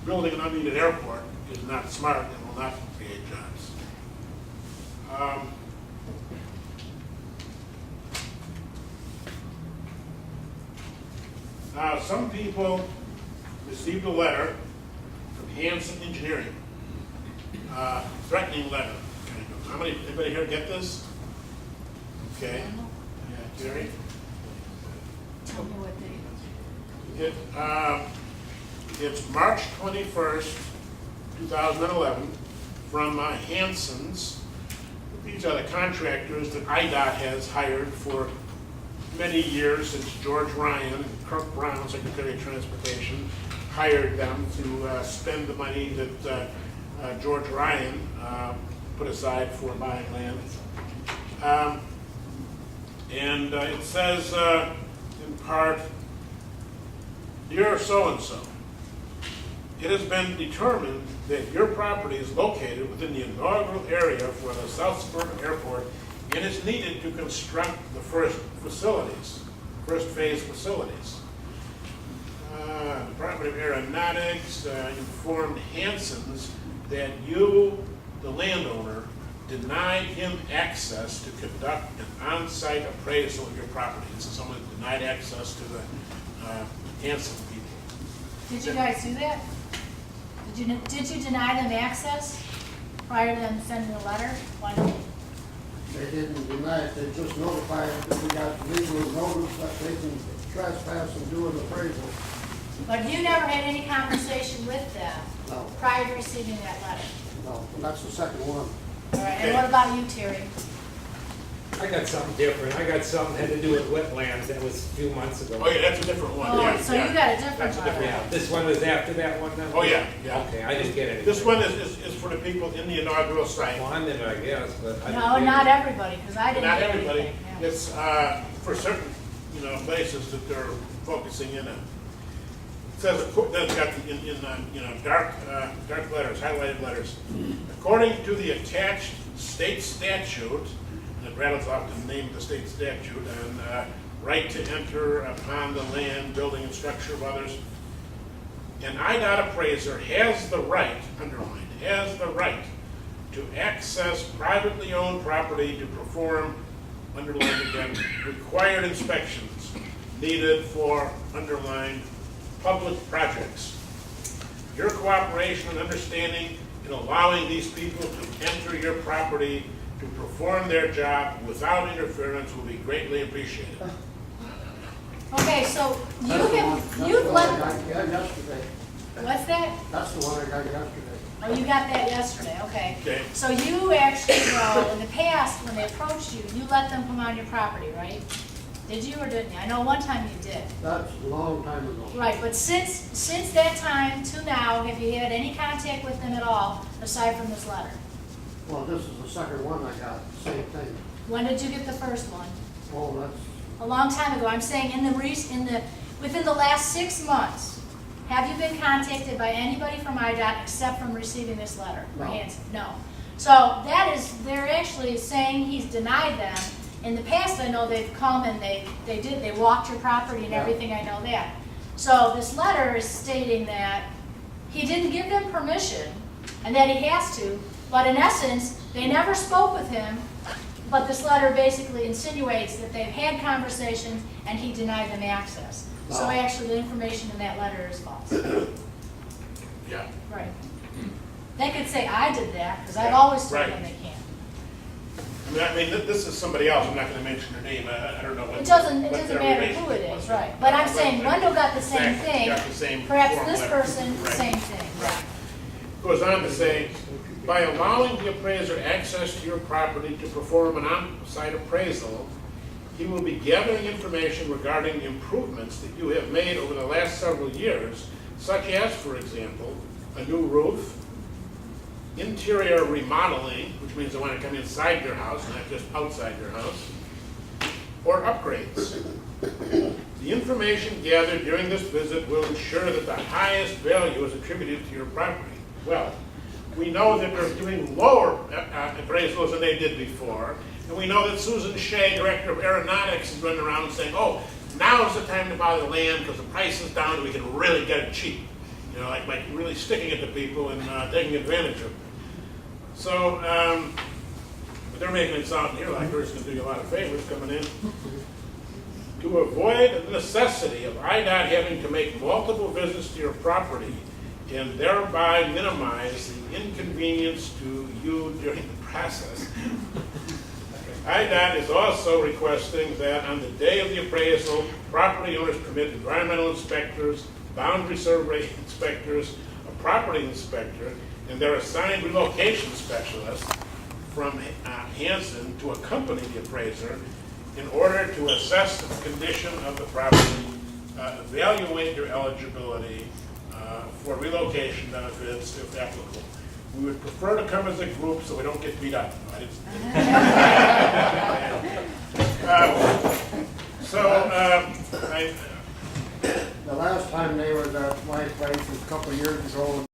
building an unneeded airport is not smart and will not create jobs. Now, some people received a letter from Hanson Engineering, threatening letter. How many, anybody here get this? Okay. Yeah, Jerry? Tell me what date. It's March 21st, 2011, from Hanson's. These are the contractors that IDOT has hired for many years, since George Ryan and Kirk Brown, Secretary of Transportation, hired them to spend the money that George Ryan put aside for buying land. And it says in part, "Dear so-and-so, it has been determined that your property is located within the inaugural area for the South Suburban Airport and is needed to construct the first phase facilities. Department of Aeronautics informed Hanson's that you, the landowner, denied him access to conduct an on-site appraisal of your property." This is someone that denied access to the Hanson people. Did you guys do that? Did you deny them access prior to them sending the letter? Why not? They didn't deny it, they just notified that we got legal notice that they can trespass and do an appraisal. But you never had any conversation with them No, prior to receiving that letter? no, and that's the second one. All right, and what about you, Terry? I got something different. I got something had to do with wetlands. That was a few months ago. Oh, yeah, that's a different one. Oh, Yeah, so yeah. you got a different That's a letter. different Yeah, this one was after that one then? Oh, yeah, yeah. Okay, I didn't get anything. This one is for the people in the inaugural site. Well, I'm in it, I guess, but I didn't No, get not it. everybody, because I didn't Not get everybody. anything. Yeah. It's for certain, places that they're focusing in on. It says, then it's got in dark letters, highlighted letters. According to the attached state statute, and it rattles off the name of the state statute, and right to enter upon the land, building, and structure of others, an IDOT appraiser has the right, underlined, has the right to access privately owned property to perform, underlined again, required inspections needed for, underlined, public projects. Your cooperation and understanding in allowing these people to enter your property to perform their job without interference will be greatly appreciated. Okay, so That's the one you've I let, got yesterday. what's that? That's the one I got yesterday. Oh, you got that yesterday, okay. Okay. So you actually, in the past, when they approached you, you let them come on your property, right? Did you or didn't you? I know one time you did. That's a long time ago. Right, but since that time to now, have you had any contact with them at all, aside from this letter? Well, this is the second one I got, same thing. When did you get the first one? Oh, that's, A long time ago. I'm saying within the last 6 months, have you been contacted by anybody from IDOT except from receiving this letter? No. Hanson? No. So they're actually saying he's denied them. In the past, I know they've come and they walked your property and Yeah. everything, I know that. So this letter is stating that he didn't give them permission and that he has to, but in essence, they never spoke with him, but this letter basically insinuates that they've had conversations and he denied them access. So No. actually, the information in that letter is false. Yeah. Right. They could say I did that, because I've Yeah, always told right. them they can't. I mean, this is somebody else. I'm not going to mention their name. I don't know what. It doesn't what their matter who it relationship is, was. right. But I'm saying Wendell got the same Exactly, thing. got the same Perhaps form this letter. person, Right. same thing. Right. Goes on to say, by allowing the appraiser access to your property to perform an on-site appraisal, he will be gathering information regarding improvements that you have made over the last several years, such as, for example, a new roof, interior remodeling, which means they want to come inside your house, not just outside your house, or upgrades. The information gathered during this visit will ensure that the highest value is attributed to your property. Well, we know that they're doing lower appraisals than they did before, and we know that Susan Shea, Director of Aeronautics, is running around saying, oh, now is the time to buy the land because the price is down and we can really get it cheap. You know, like really sticking it to people and taking advantage of them. So, but they're making it sound here like they're just going to do you a lot of favors coming in. To avoid the necessity of IDOT having to make multiple visits to your property and thereby minimize the inconvenience to you during the process, IDOT is also requesting that on the day of the appraisal, property owners permit environmental inspectors, boundary survey inspectors, a property inspector, and their assigned relocation specialist from Hanson to accompany the appraiser in order to assess the condition of the property, evaluate your eligibility for relocation benefits if applicable. We would prefer to come as a group so we don't get beat up. The last time they was at my place was a couple of years ago,